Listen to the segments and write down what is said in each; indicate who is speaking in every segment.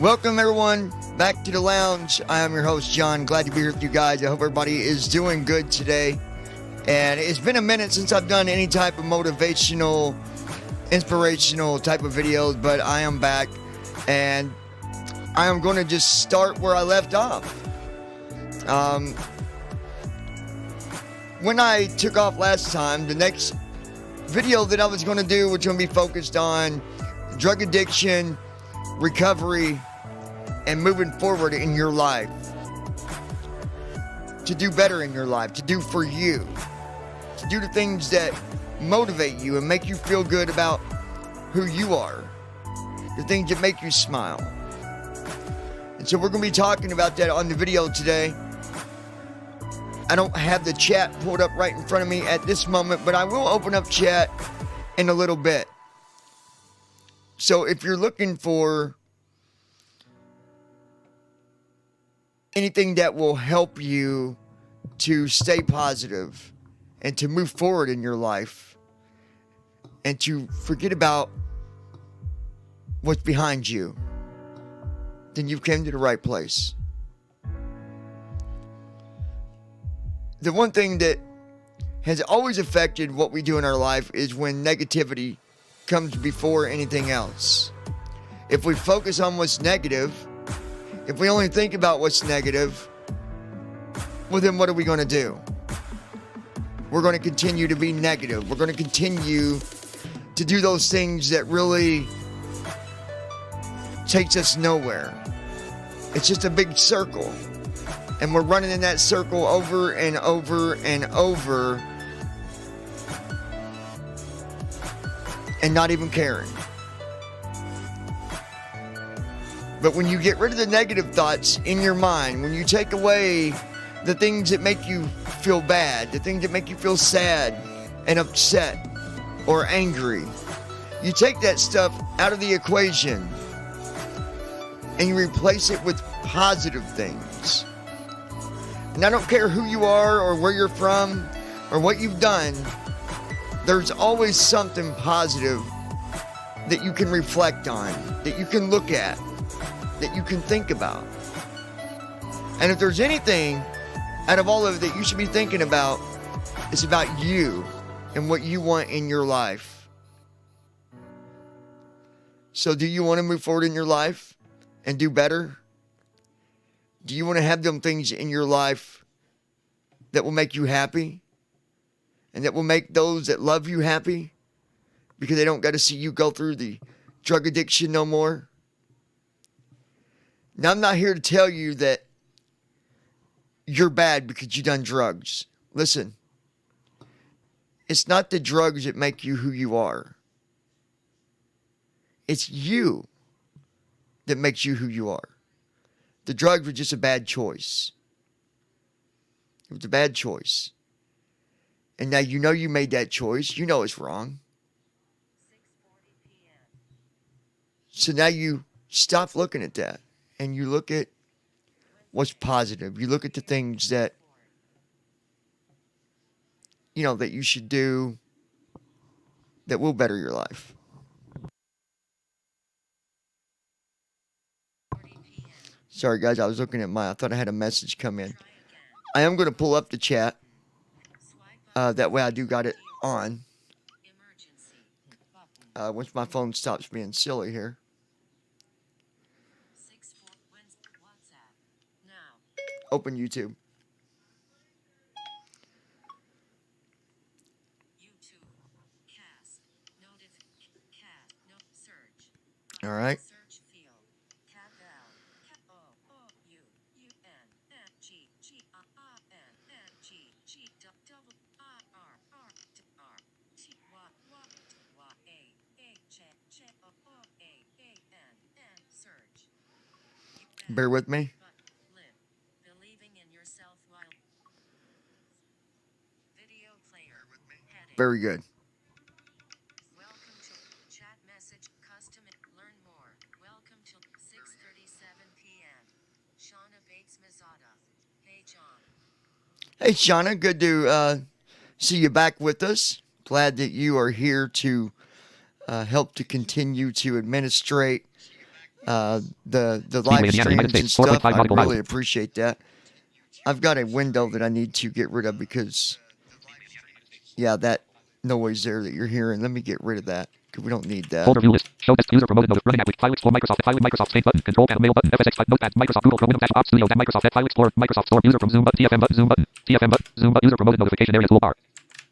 Speaker 1: Welcome everyone back to the lounge. I am your host John. Glad to be here with you guys. I hope everybody is doing good today. And it's been a minute since I've done any type of motivational, inspirational type of videos, but I am back and I am going to just start where I left off. When I took off last time, the next video that I was going to do was going to be focused on drug addiction, recovery, and moving forward in your life. To do better in your life, to do for you. To do the things that motivate you and make you feel good about who you are. The things that make you smile. And so we're going to be talking about that on the video today. I don't have the chat pulled up right in front of me at this moment, but I will open up chat in a little bit. So if you're looking for anything that will help you to stay positive and to move forward in your life and to forget about what's behind you, then you've came to the right place. The one thing that has always affected what we do in our life is when negativity comes before anything else. If we focus on what's negative, if we only think about what's negative, well then what are we going to do? We're going to continue to be negative. We're going to continue to do those things that really takes us nowhere. It's just a big circle. And we're running in that circle over and over and over and not even caring. But when you get rid of the negative thoughts in your mind, when you take away the things that make you feel bad, the things that make you feel sad and upset or angry, you take that stuff out of the equation and you replace it with positive things. And I don't care who you are or where you're from or what you've done, there's always something positive that you can reflect on, that you can look at, that you can think about. And if there's anything out of all of it that you should be thinking about, it's about you and what you want in your life. So do you want to move forward in your life and do better? Do you want to have them things in your life that will make you happy and that will make those that love you happy because they don't got to see you go through the drug addiction no more? Now, I'm not here to tell you that you're bad because you done drugs. Listen, it's not the drugs that make you who you are. It's you that makes you who you are. The drugs were just a bad choice. It was a bad choice. And now you know you made that choice. You know it's wrong.
Speaker 2: 6:40 p.m.
Speaker 1: So now you stop looking at that. And you look at what's positive. You look at the things that, you know, that you should do that will better your life. Sorry, guys. I was looking at I thought I had a message come in. I am going to pull up the chat. That way I do got it on. Once my phone stops being silly here. Open YouTube. All right. Bear with me. Very good.
Speaker 2: Welcome to chat message custom. Learn more. Welcome to 6:37 p.m. Shauna Bates Mazada. Hey John.
Speaker 1: Hey Shauna, good to see you back with us. Glad that you are here to help to continue to administrate the
Speaker 3: Speedway,
Speaker 1: live
Speaker 3: Indiana, United
Speaker 1: streams and
Speaker 3: States, 4.5
Speaker 1: stuff. I
Speaker 3: nautical miles.
Speaker 1: really appreciate that. I've got a window that I need to get rid of because, yeah, that noise there that you're hearing. Let me get rid of that because we don't need that.
Speaker 3: Folder view list. Show best user promoted note. Running app with File Explorer Microsoft. File Microsoft Space button. Control panel mail button. FSX Notepad. Microsoft Google Chrome Windows App Studio. Microsoft File Explorer. Microsoft Store. User from Zoom button. TFM button. Zoom button. TFM button. Zoom button. User promoted notification area toolbar.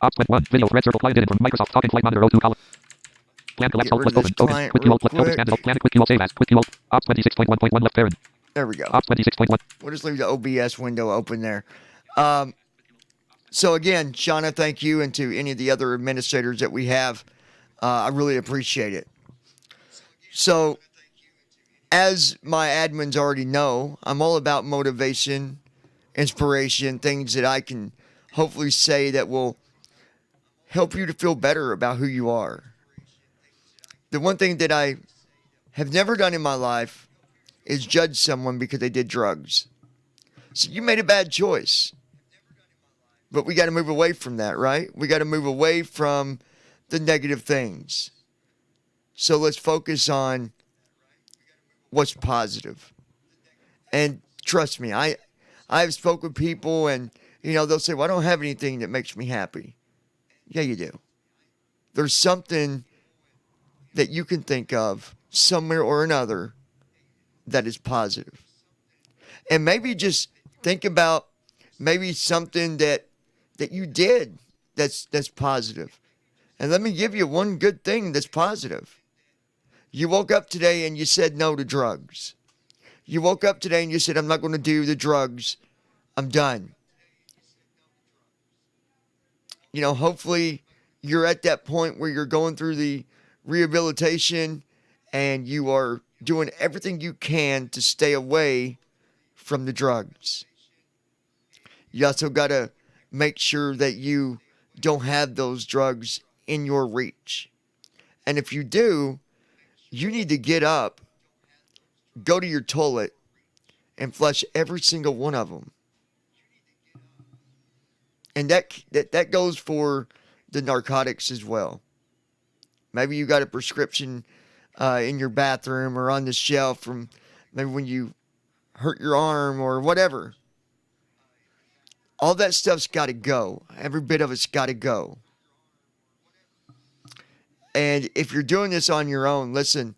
Speaker 3: Ops 1. Video thread circle client in from Microsoft Talk and Flight Monitor 02 column. Plan collapse
Speaker 1: Get
Speaker 3: alt
Speaker 1: rid
Speaker 3: plus
Speaker 1: of this
Speaker 3: open. Open.
Speaker 1: client
Speaker 3: Quick
Speaker 1: real
Speaker 3: QL plus help
Speaker 1: quick.
Speaker 3: expand plan quick QL save as. Quick QL. Ops 26.1.1 left parent.
Speaker 1: There we go.
Speaker 3: Ops 26.1.
Speaker 1: We'll just leave the OBS window open there. So again, Shauna, thank you, and to any of the other administrators that we have. I really appreciate it. So, as my admins already know, I'm all about motivation, inspiration, things that I can hopefully say that will help you to feel better about who you are. The one thing that I have never done in my life is judge someone because they did drugs. So you made a bad choice. But we got to move away from that, right? We got to move away from the negative things. So let's focus on what's positive. And trust me, I've spoken with people and, they'll say, well, I don't have anything that makes me happy. Yeah, you do. There's something that you can think of somewhere or another that is positive. And maybe just think about maybe something that you did that's positive. And let me give you one good thing that's positive. You woke up today and you said no to drugs. You woke up today and you said, I'm not going to do the drugs. I'm done. Hopefully you're at that point where you're going through the rehabilitation and you are doing everything you can to stay away from the drugs. You also got to make sure that you don't have those drugs in your reach. And if you do, you need to get up, go to your toilet, and flush every single one of them. And that goes for the narcotics as well. Maybe you got a prescription in your bathroom or on the shelf from maybe when you hurt your arm or whatever. All that stuff's got to go. Every bit of it's got to go. And if you're doing this on your own, listen,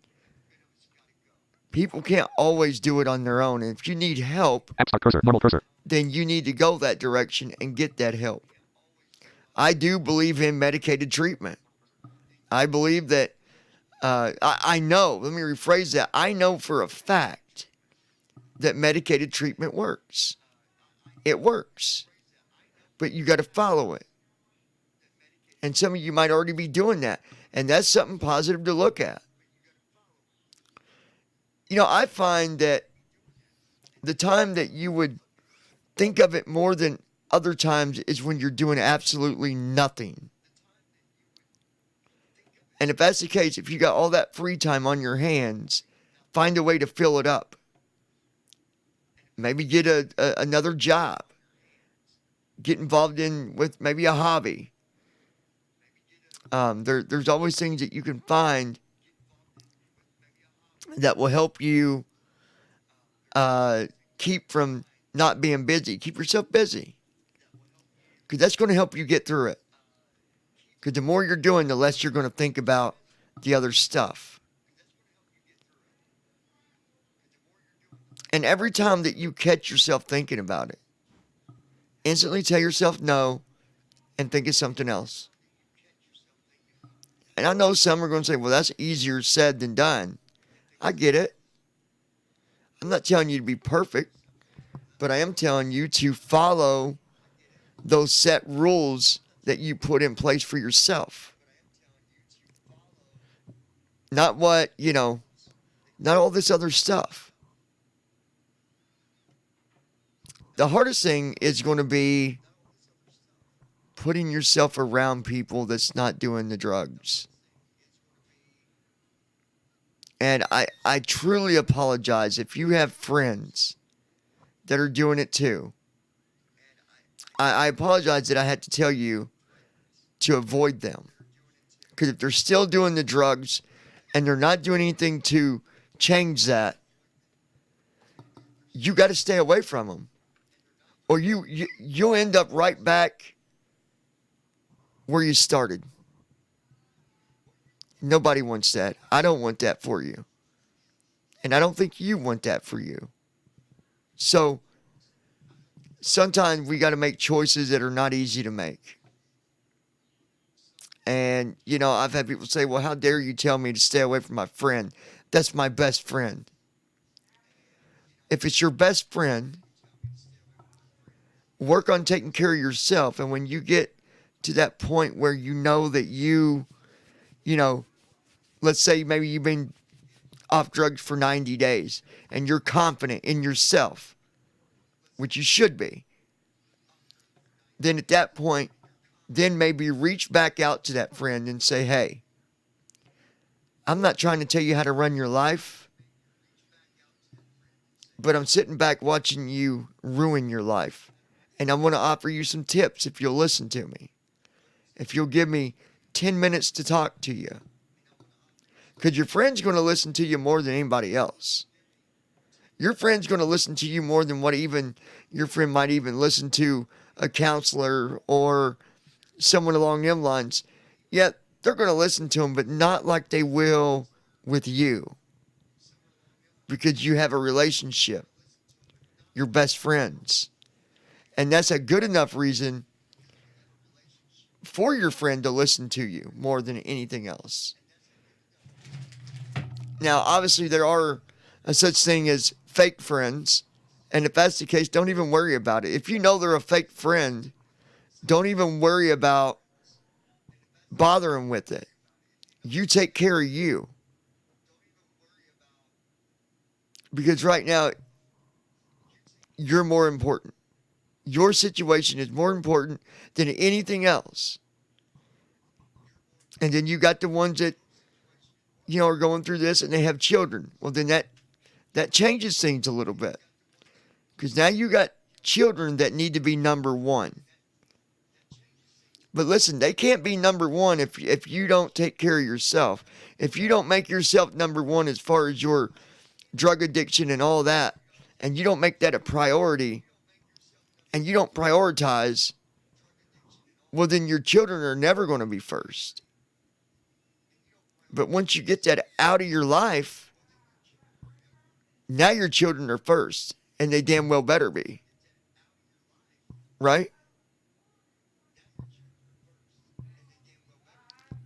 Speaker 1: people can't always do it on their own. And if you need help,
Speaker 3: App start cursor. Normal cursor.
Speaker 1: then you need to go that direction and get that help. I do believe in medicated treatment. I believe that, I know, let me rephrase that. I know for a fact that medicated treatment works. It works. But you got to follow it. And some of you might already be doing that. And that's something positive to look at. I find that the time that you would think of it more than other times is when you're doing absolutely nothing. And if that's the case, if you got all that free time on your hands, find a way to fill it up. Maybe get another job. Get involved with maybe a hobby. There's always things that you can find that will help you keep from not being busy. Keep yourself busy. Because that's going to help you get through it. Because the more you're doing, the less you're going to think about the other stuff. And every time that you catch yourself thinking about it, instantly tell yourself no and think of something else. And I know some are going to say, well, that's easier said than done. I get it. I'm not telling you to be perfect, but I am telling you to follow those set rules that you put in place for yourself. Not what, not all this other stuff. The hardest thing is going to be putting yourself around people that's not doing the drugs. And I truly apologize if you have friends that are doing it too. I apologize that I had to tell you to avoid them. Because if they're still doing the drugs and they're not doing anything to change that, you got to stay away from them, or you'll end up right back where you started. Nobody wants that. I don't want that for you. And I don't think you want that for you. So sometimes we got to make choices that are not easy to make. And, you know, I've had people say, well, how dare you tell me to stay away from my friend? That's my best friend. If it's your best friend, work on taking care of yourself. And when you get to that point where you know that you know, let's say maybe you've been off drugs for 90 days and you're confident in yourself, which you should be, then at that point, then maybe reach back out to that friend and say, hey, I'm not trying to tell you how to run your life, but I'm sitting back watching you ruin your life. And I want to offer you some tips if you'll listen to me. If you'll give me 10 minutes to talk to you. Because your friend's going to listen to you more than anybody else. Your friend's going to listen to you more than what even your friend might even listen to a counselor or someone along them lines. Yet they're going to listen to them, but not like they will with you. Because you have a relationship. You're best friends. And that's a good enough reason for your friend to listen to you more than anything else. Now, obviously, there are a such thing as fake friends. And if that's the case, don't even worry about it. If you know they're a fake friend, don't even worry about bothering with it. You take care of you. Because right now, you're more important. Your situation is more important than anything else. And then you got the ones that, you know, are going through this and they have children. Well, then that changes things a little bit. Because now you got children that need to be number one. But listen, they can't be number one if you don't take care of yourself. If you don't make yourself number one as far as your drug addiction and all that, and you don't make that a priority, and you don't prioritize, well, then your children are never going to be first. But once you get that out of your life, now your children are first, and they damn well better be. Right?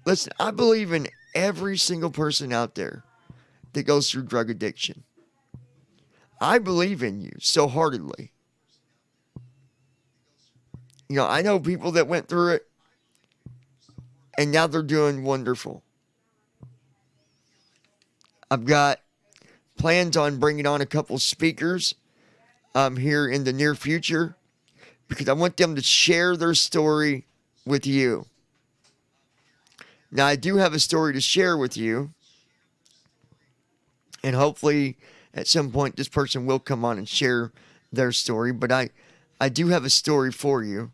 Speaker 1: Listen, I believe in every single person out there that goes through drug addiction. I believe in you so heartedly. You know, I know people that went through it, and now they're doing wonderful. I've got plans on bringing on a couple speakers here in the near future because I want them to share their story with you. Now, I do have a story to share with you, and hopefully at some point this person will come on and share their story, but I do have a story for you,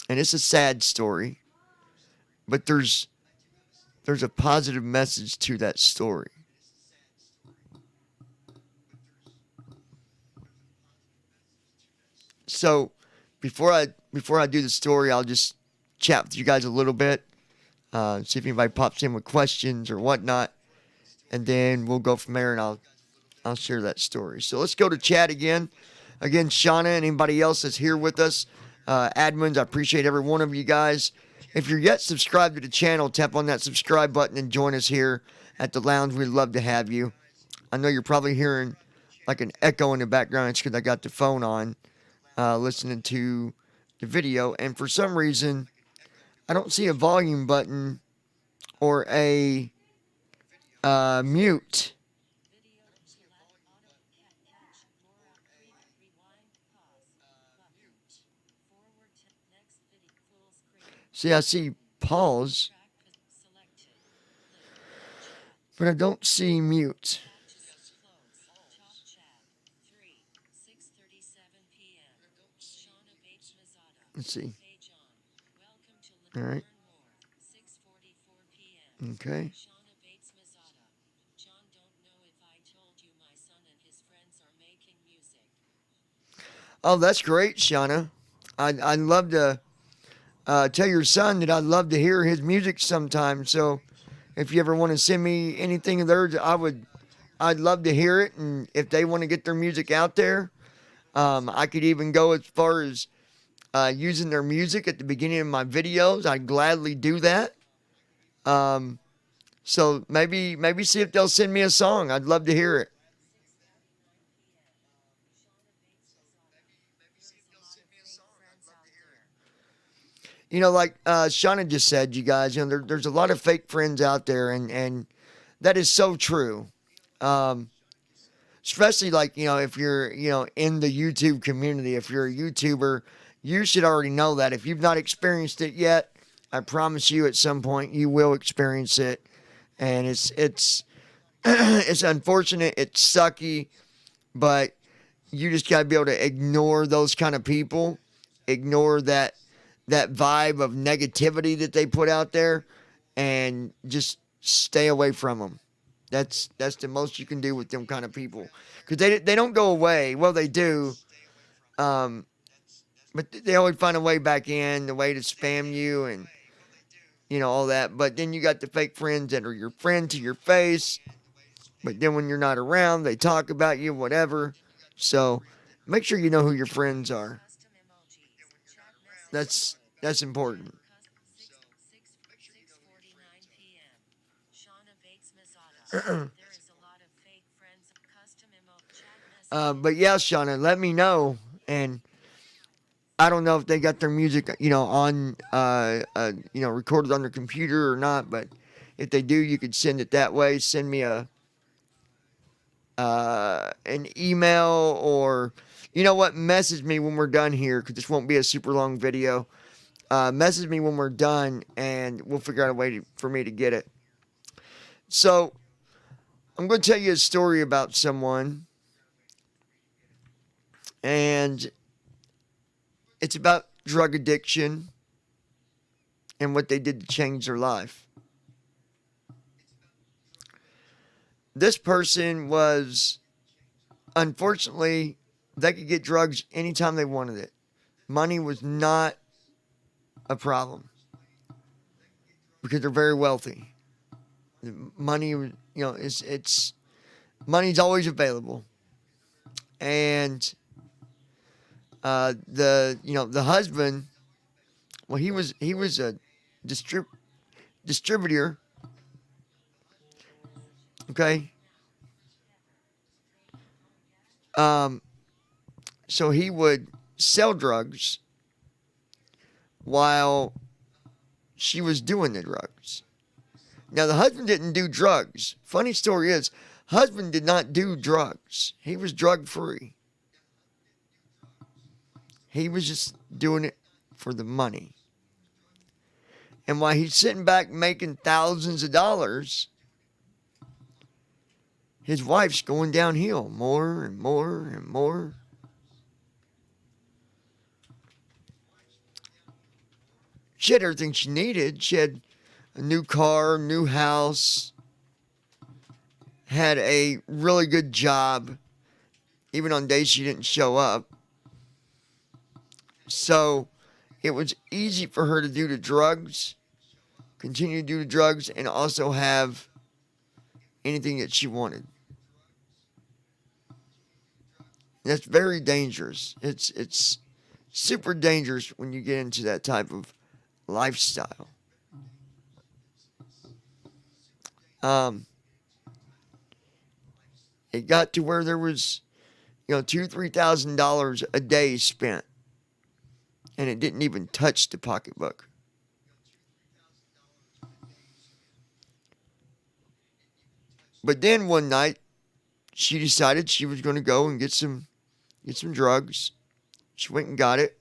Speaker 1: and it's a sad story, but there's a positive message to that story. So before I do the story, I'll just chat with you guys a little bit, see if anybody pops in with questions or whatnot, and then we'll go from there, and I'll share that story. So let's go to chat again. Again, Shauna and anybody else that's here with us, admins, I appreciate every one of you guys. If you're yet subscribed to the channel, tap on that subscribe button and join us here at the lounge. We'd love to have you. I know you're probably hearing like an echo in the background. It's because I got the phone on listening to the video. And for some reason, I don't see a volume button or a mute. See, I see pause, but I don't see mute. Let's see. All right. Okay. Oh, that's great, Shauna. I'd love to tell your son that I'd love to hear his music sometime. So if you ever want to send me anything of theirs, I'd love to hear it. And if they want to get their music out there, I could even go as far as using their music at the beginning of my videos. I'd gladly do that. So maybe see if they'll send me a song. I'd love to hear it. You know, like Shauna just said, you guys, you know, there's a lot of fake friends out there, and that is so true. Especially like, you know, if you're, you know, in the YouTube community, if you're a YouTuber, you should already know that. If you've not experienced it yet, I promise you at some point you will experience it. And it's it's unfortunate, it's sucky, but you just got to be able to ignore those kind of people, ignore that vibe of negativity that they put out there, and just stay away from them. That's the most you can do with them kind of people, because they don't go away. Well, they do, but they always find a way back in, the way to spam you and, you know, all that. But then you got the fake friends that are your friend to your face, but then when you're not around, they talk about you, whatever. So make sure you know who your friends are. That's important.
Speaker 2: 6:49 p.m. Shauna Bates Mazada. There is a lot of fake friends. Custom chat message.
Speaker 1: But yeah, Shauna, let me know. And I don't know if they got their music, you know, on, you know, recorded on their computer or not. But if they do, you could send it that way. Send me an email, or, you know what, message me when we're done here, because this won't be a super long video. Message me when we're done, and we'll figure out a way for me to get it. So, I'm going to tell you a story about someone, and it's about drug addiction and what they did to change their life. This person was, unfortunately, they could get drugs anytime they wanted it. Money was not a problem because they're very wealthy. Money, you know, it's money's always available, and the husband, well, he was a distributor. Okay. So he would sell drugs while she was doing the drugs. Now, the husband didn't do drugs. Funny story is, husband did not do drugs. He was drug free. He was just doing it for the money. And while he's sitting back making thousands of dollars, his wife's going downhill more and more and more. She had everything she needed. She had a new car, new house, had a really good job, even on days she didn't show up. So it was easy for her to do the drugs, continue to do the drugs, and also have anything that she wanted. That's very dangerous. It's super dangerous when you get into that type of lifestyle. It got to where there was, $2,000-$3,000 a day spent, and it didn't even touch the pocketbook. But then one night, she decided she was going to go and get some drugs. She went and got it.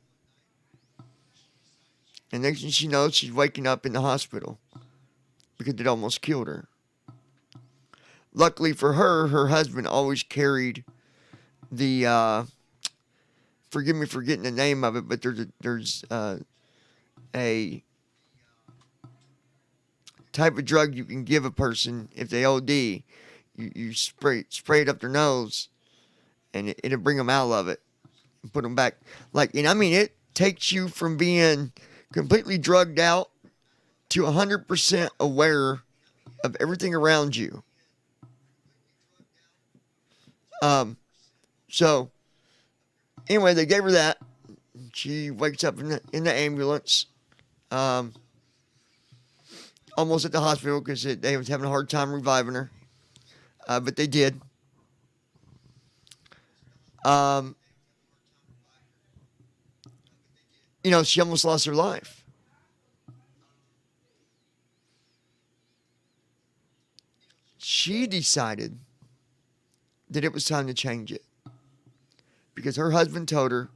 Speaker 1: And next thing she knows, she's waking up in the hospital because it almost killed her. Luckily for her, her husband always carried the, forgive me for getting the name of it, but there's a type of drug you can give a person if they OD. You spray it up their nose, and it'll bring them out of it. and put them back. And I mean, it takes you from being completely drugged out to 100% aware of everything around you. So anyway, they gave her that. She wakes up in the ambulance, almost at the hospital because they was having a hard time reviving her, but they did. She almost lost her life. She decided that it was time to change it because her husband told her,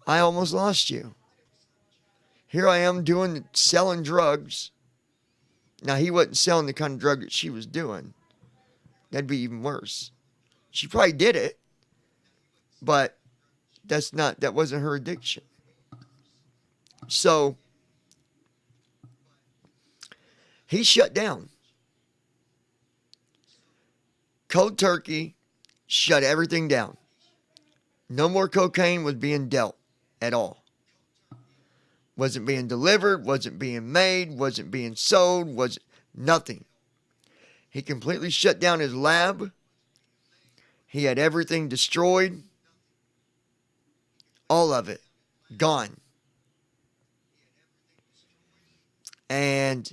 Speaker 1: I almost lost you. Here I am selling drugs. Now, he wasn't selling the kind of drug that she was doing. That'd be even worse. She probably did it, but that wasn't her addiction. So, he shut down. Cold turkey, shut everything down. No more cocaine was being dealt at all. Wasn't being delivered, wasn't being made, wasn't being sold, nothing. He completely shut down his lab. He had everything destroyed. All of it gone. And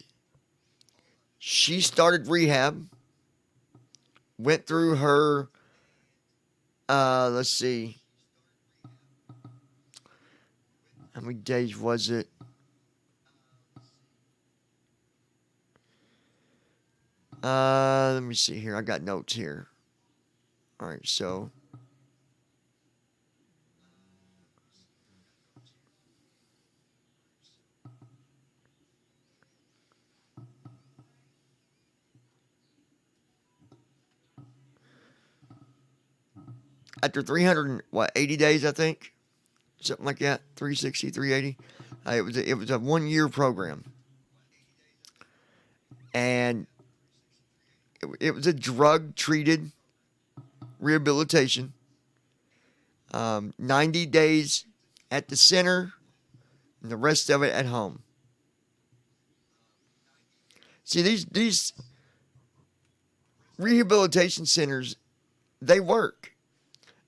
Speaker 1: she started rehab. Went through her, let's see. How many days was it? Let me see here. I got notes here. All right, so. After 380 days, I think. Something like that. 360, 380. It was a 1 year program. And it was a drug-treated rehabilitation. 90 days at the center and the rest of it at home. See, these rehabilitation centers, they work.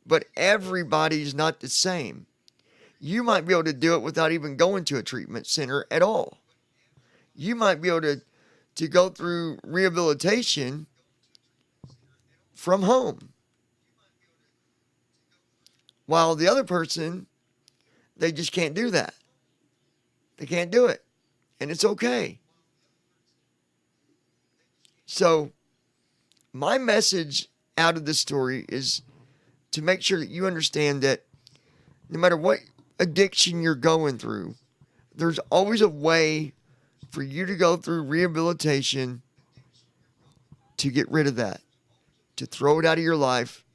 Speaker 1: But everybody's not the same. You might be able to do it without even going to a treatment center at all. You might be able to go through rehabilitation from home. While the other person, they just can't do that. They can't do it. And it's okay. So, my message out of this story is to make sure that you understand that no matter what addiction you're going through, there's always a way for you to go through rehabilitation to get rid of that, to throw it out of your life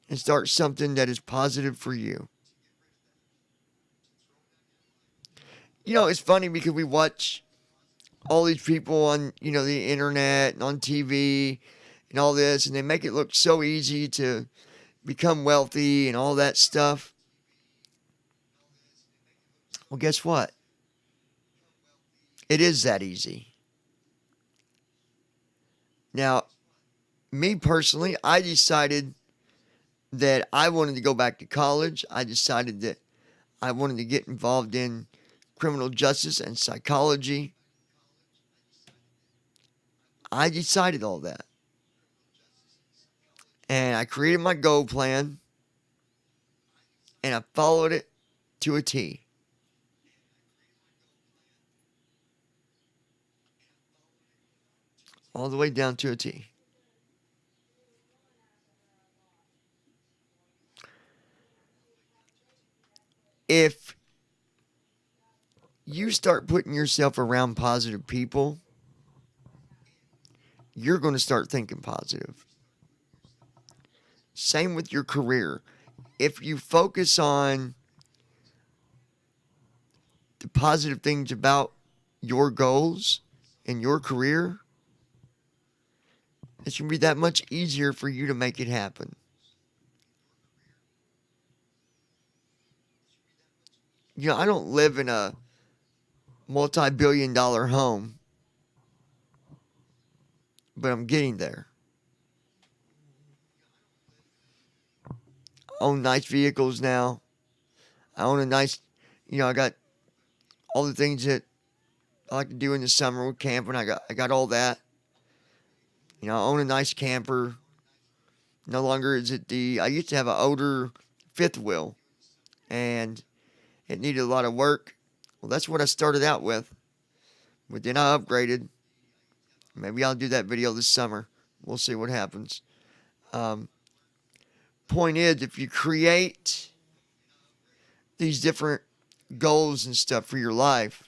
Speaker 1: and start something that is positive for you. It's funny because we watch all these people on, the internet and on TV and all this, and they make it look so easy to become wealthy and all that stuff. Well, guess what? It is that easy. Now, me personally, I decided that I wanted to go back to college. I decided that I wanted to get involved in criminal justice and psychology. I decided all that. And I created my goal plan. And I followed it to a T. All the way down to a T. If you start putting yourself around positive people, you're going to start thinking positive. Same with your career. If you focus on the positive things about your goals and your career, it's going to be that much easier for you to make it happen. I don't live in a multi-billion-dollar home, but I'm getting there. I own nice vehicles now. I own a nice, I got all the things that I like to do in the summer with camping. I got all that. I own a nice camper. No longer is it I used to have an older fifth wheel, and it needed a lot of work. Well, that's what I started out with. But then I upgraded. Maybe I'll do that video this summer. We'll see what happens. Point is, if you create these different goals and stuff for your life,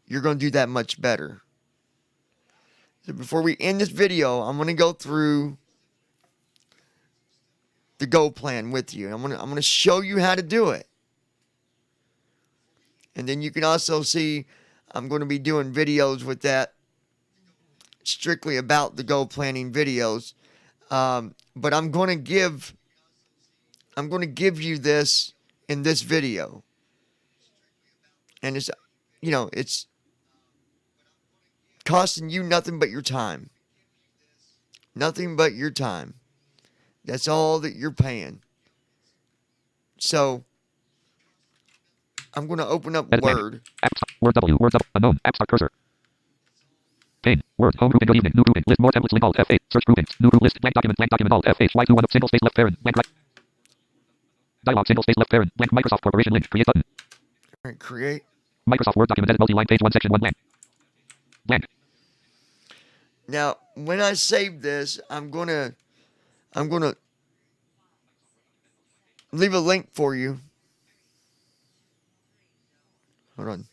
Speaker 1: you're going to do that much better. So before we end this video, I'm going to go through the goal plan with you. I'm going to show you how to do it. And then you can also see I'm going to be doing videos with that strictly about the goal planning videos. But I'm going to give you this in this video. And it's costing you nothing but your time. Nothing but your time. That's all that you're paying. So I'm going to open up Word.
Speaker 3: Word W. Word W. Unknown. App start cursor. Pane. Word. Home grouping. Good evening. New grouping. List more templates. Link alt F8. Search groupings. New group list. Blank document. Blank document. Alt F8. Y21 of single space left parent. Blank right. Dialog. Single space left parent. Blank. Microsoft Corporation link. Create button.
Speaker 1: All right. Create.
Speaker 3: Microsoft Word document. Edit multi-line page 1 section 1 blank. Blank.
Speaker 1: Now, when I save this, I'm gonna leave a link for you. Hold on.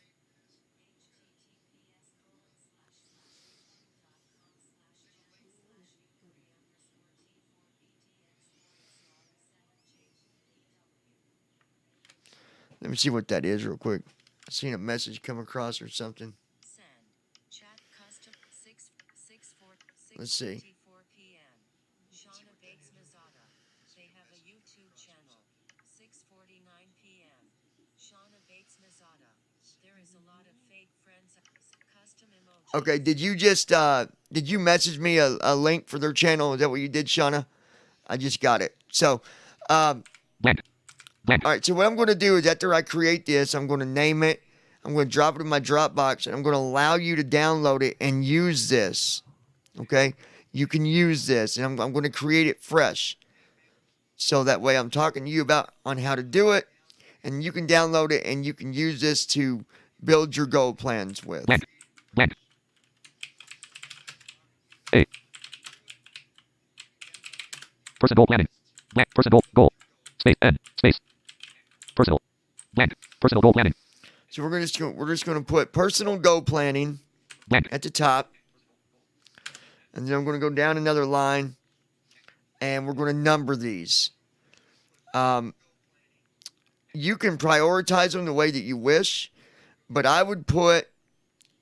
Speaker 1: Let me see what that is real quick. I seen a message come across or something.
Speaker 2: Send. Chat custom 6:64
Speaker 1: Let's see.
Speaker 2: 6:54 p.m. Shauna Bates Mazada. They have a YouTube channel. 6:49 p.m. Shauna Bates Mazada. There is a lot of fake friends. Custom emoji.
Speaker 1: Okay, did you message me a link for their channel? Is that what you did, Shauna? I just got it. So,
Speaker 3: Blank. Blank.
Speaker 1: all right, so what I'm going to do is after I create this, I'm going to name it. I'm going to drop it in my Dropbox, and I'm going to allow you to download it and use this. Okay? You can use this, and I'm going to create it fresh. So that way I'm talking to you on how to do it, and you can download it, and you can use this to build your goal plans with.
Speaker 3: Blank. Blank. A. Person goal planning. Blank. Person goal. Space. N. Space. Personal. Blank. Personal goal planning.
Speaker 1: So we're just going to put personal goal planning
Speaker 3: Blank.
Speaker 1: at the top. And then I'm going to go down another line, and we're going to number these. You can prioritize them the way that you wish, but I would put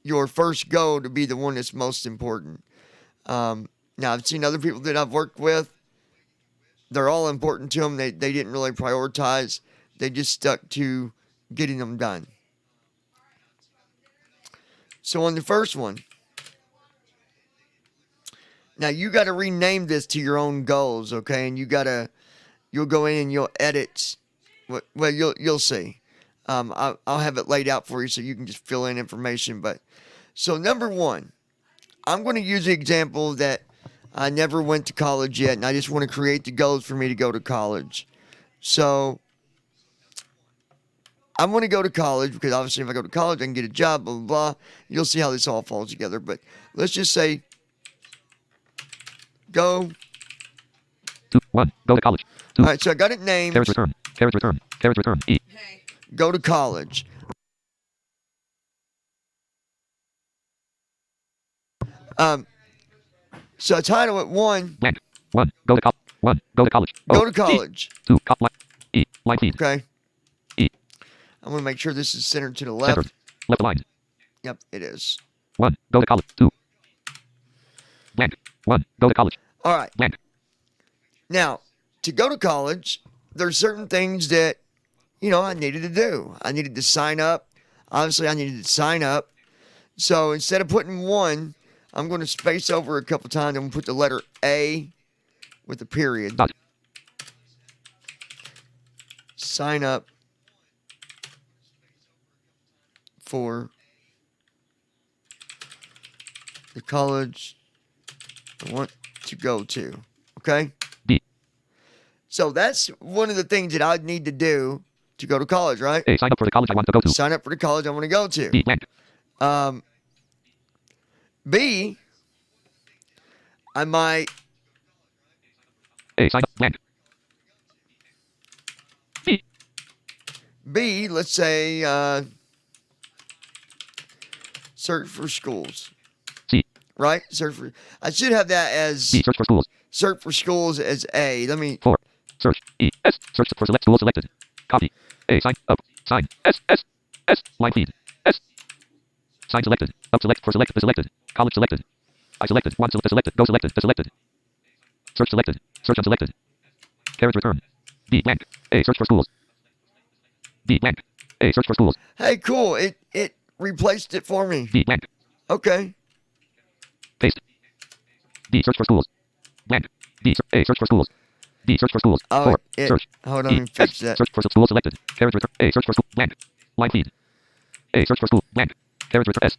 Speaker 1: your first goal to be the one that's most important. Now, I've seen other people that I've worked with. They're all important to them. They didn't really prioritize. They just stuck to getting them done. So on the first one, now you got to rename this to your own goals, okay? And you'll go in and you'll edit. Well, you'll see. I'll have it laid out for you so you can just fill in information. But so number one, I'm going to use the example that I never went to college yet, and I just want to create the goals for me to go to college. So I'm going to go to college because obviously if I go to college, I can get a job, blah, blah, blah. You'll see how this all falls together. But let's just say go.
Speaker 3: 2. 1. Go to college. 2.
Speaker 1: All right, so I got it named.
Speaker 3: Carriage return. Carriage return. Carriage return. E.
Speaker 1: Go to college. So I title it 1.
Speaker 3: Blank. 1. Go to college. 1. Go to college.
Speaker 1: Go to college.
Speaker 3: 2. Line. E. Line feed.
Speaker 1: Okay.
Speaker 3: E.
Speaker 1: I'm going to make sure this is centered to the left.
Speaker 3: Centered. Left aligned.
Speaker 1: Yep, it is.
Speaker 3: 1. Go to college. 2. Blank. 1. Go to college.
Speaker 1: All right.
Speaker 3: Blank.
Speaker 1: Now, to go to college, there's certain things that I needed to do. I needed to sign up. Obviously, I needed to sign up. So instead of putting 1, I'm going to space over a couple times. I'm going to put the letter A with a period.
Speaker 3: Dot.
Speaker 1: Sign up for the college I want to go to. Okay?
Speaker 3: B.
Speaker 1: So that's one of the things that I'd need to do to go to college, right?
Speaker 3: A. Sign up for the college I want to go to.
Speaker 1: Sign up for the college I want to go to.
Speaker 3: B. Blank.
Speaker 1: B, I might
Speaker 3: A. Sign up. Blank. B.
Speaker 1: B, let's say, search for schools.
Speaker 3: C.
Speaker 1: Right? I should have that as
Speaker 3: B. Search for schools.
Speaker 1: search for schools as A. Let me,
Speaker 3: 4. Search. E. S. Search for select school selected. Copy. A. Sign up. Sign. S. S. S. Line feed. S. Sign selected. Up select for select. Selected. College selected. I selected. 1 selected. Go selected. Selected. Search selected. Search unselected. Carriage return. B. Blank. A. Search for schools. B. Blank. A. Search for schools.
Speaker 1: hey, cool. It replaced it for me.
Speaker 3: B. Blank.
Speaker 1: Okay.
Speaker 3: Paste. B. Search for schools. Blank. B. A. Search for schools. B. Search for schools.
Speaker 1: Oh,
Speaker 3: 4.
Speaker 1: it,
Speaker 3: Search.
Speaker 1: hold on,
Speaker 3: E.
Speaker 1: let me fix
Speaker 3: S.
Speaker 1: that.
Speaker 3: Search for school selected. Carriage return. A. Search for school. Blank. Line feed. A. Search for school. Blank. Carriage return. S.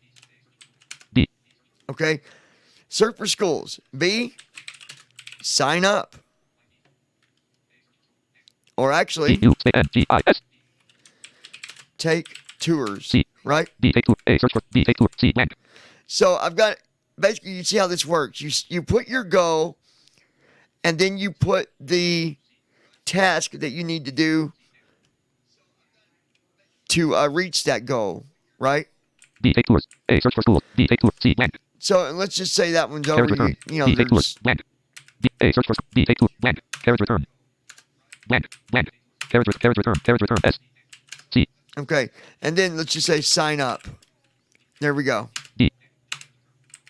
Speaker 3: B.
Speaker 1: Okay. Search for schools. B, sign up. Or
Speaker 3: T.
Speaker 1: actually,
Speaker 3: U. N. G. I. S.
Speaker 1: take tours.
Speaker 3: C.
Speaker 1: Right?
Speaker 3: B. Take tour. A. Search for B. Take tour. C. Blank.
Speaker 1: So I've got, basically, you see how this works. You put your goal, and then you put the task that you need to do to reach that goal, right?
Speaker 3: B. Take tours. A. Search for schools. B. Take tour. C. Blank.
Speaker 1: So and let's just say that one's over.
Speaker 3: Carriage return.
Speaker 1: You know,
Speaker 3: B. Take
Speaker 1: there's,
Speaker 3: tours. Blank. B. A. Search for B. Take tour. Blank. Carriage return. Blank. Blank. Carriage return. Carriage return. S. C.
Speaker 1: okay. And then let's just say sign up. There we go.
Speaker 3: D.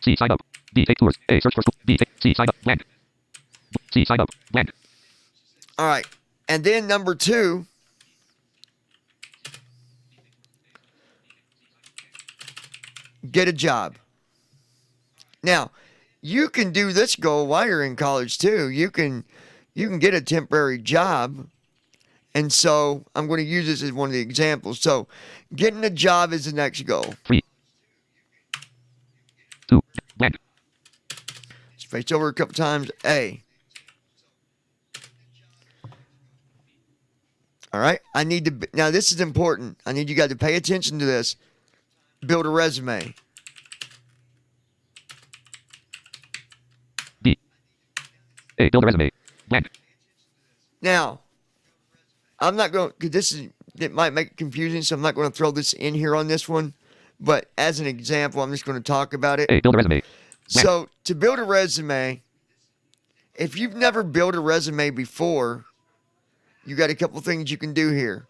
Speaker 3: C. Sign up. B. Take tours. A. Search for school. B. Take. C. Sign up. Blank. C. Sign up. Blank.
Speaker 1: All right. And then number 2, get a job. Now, you can do this goal while you're in college too. You can get a temporary job. And so I'm going to use this as one of the examples. So getting a job is the next goal.
Speaker 3: 3. 2. Blank.
Speaker 1: Space over a couple times. A. All right. I need to, now this is important. I need you guys to pay attention to this. Build a resume.
Speaker 3: B. A. Build a resume. Blank.
Speaker 1: Now, I'm not going, because it might make it confusing, so I'm not going to throw this in here on this one. But as an example, I'm just going to talk about it.
Speaker 3: A. Build a resume. Blank.
Speaker 1: So to build a resume, if you've never built a resume before, you got a couple things you can do here.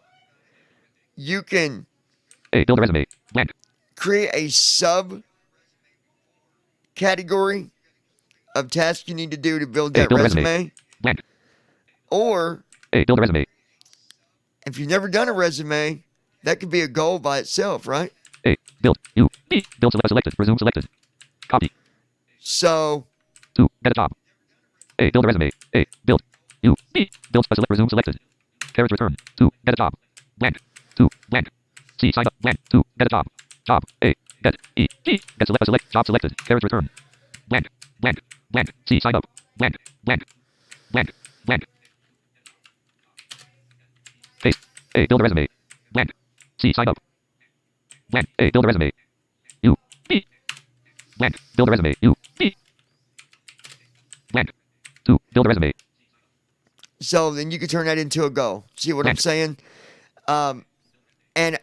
Speaker 1: You can
Speaker 3: A. Build a resume. Blank.
Speaker 1: create a sub category of tasks you need to do to build
Speaker 3: A.
Speaker 1: that
Speaker 3: Build a
Speaker 1: resume.
Speaker 3: resume. Blank.
Speaker 1: Or
Speaker 3: A. Build a resume.
Speaker 1: if you've never done a resume, that could be a goal by itself, right?
Speaker 3: A. Build. U. B. Build selected. Resume selected. Copy.
Speaker 1: So
Speaker 3: 2. Get a job. A. Build a resume. A. Build. U. B. Build select. Resume selected. Carriage return. 2. Get a job. Blank. 2. Blank. C. Sign up. Blank. 2. Get a job. Job. A. Get. E. G. Get select. Job selected. Carriage return. Blank. Blank. Blank. C. Sign up. Blank. Blank. Blank. Blank. Paste. A. Build a resume. Blank. C. Sign up. Blank. A. Build a resume. U. B. Blank. Build a resume. U. B. Blank. 2. Build a resume.
Speaker 1: So then you can turn that into a goal. See what I'm saying? And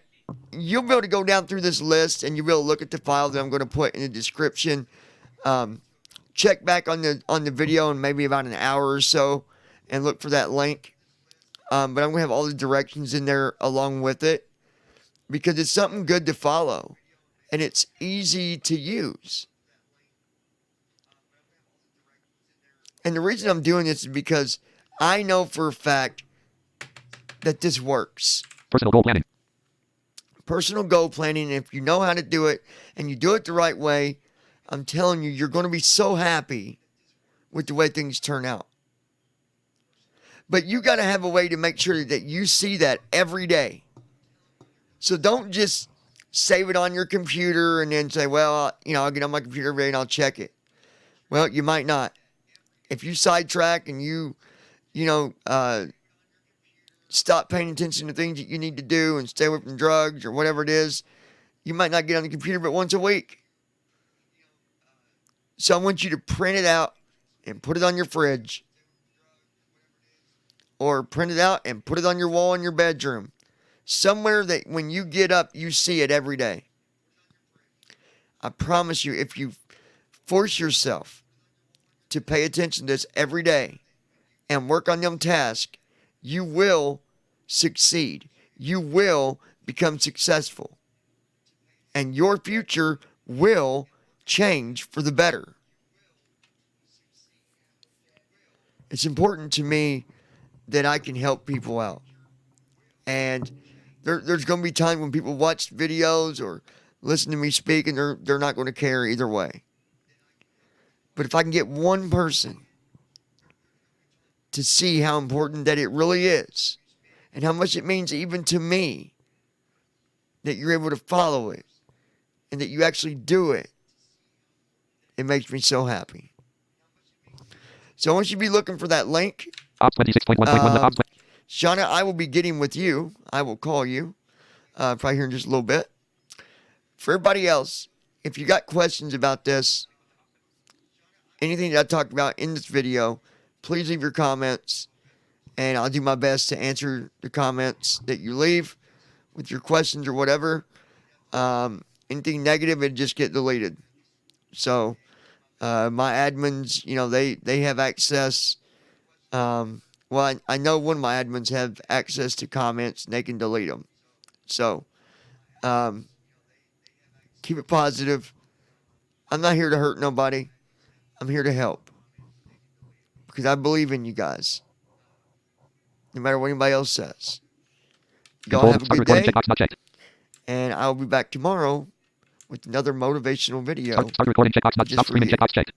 Speaker 1: you'll be able to go down through this list and you'll be able to look at the file that I'm going to put in the description. Check back on the video in maybe about an hour or so and look for that link. But I'm going to have all the directions in there along with it because it's something good to follow and it's easy to use. And the reason I'm doing this is because I know for a fact that this works.
Speaker 3: Personal goal planning.
Speaker 1: Personal goal planning. If you know how to do it and you do it the right way, I'm telling you, you're going to be so happy with the way things turn out. But you got to have a way to make sure that you see that every day. So don't just save it on your computer and then say, well, I'll get on my computer every day and I'll check it. Well, you might not. If you sidetrack and you stop paying attention to things that you need to do and stay away from drugs or whatever it is, you might not get on the computer but once a week. So I want you to print it out and put it on your fridge. Or print it out and put it on your wall in your bedroom. Somewhere that when you get up, you see it every day. I promise you, if you force yourself to pay attention to this every day and work on them tasks, you will succeed. You will become successful. And your future will change for the better. It's important to me that I can help people out. And there's going to be times when people watch videos or listen to me speak and they're not going to care either way. But if I can get one person to see how important that it really is and how much it means even to me that you're able to follow it and that you actually do it, it makes me so happy. So I want you to be looking for that link.
Speaker 3: Ops 26.1.1.
Speaker 1: Shauna, I will be getting with you. I will call you probably here in just a little bit. For everybody else, if you got questions about this, anything that I talked about in this video, please leave your comments, and I'll do my best to answer the comments that you leave with your questions or whatever. Anything negative, it just get deleted. So my admins, they have access. Well, I know one of my admins have access to comments and they can delete them. So, keep it positive. I'm not here to hurt nobody. I'm here to help. Because I believe in you guys. No matter what anybody else says. Y'all have a good day. And I'll be back tomorrow with another motivational video.
Speaker 3: Start recording. Checkbox not. Stop
Speaker 1: Just for
Speaker 3: streaming.
Speaker 1: you.
Speaker 3: Checkbox checked.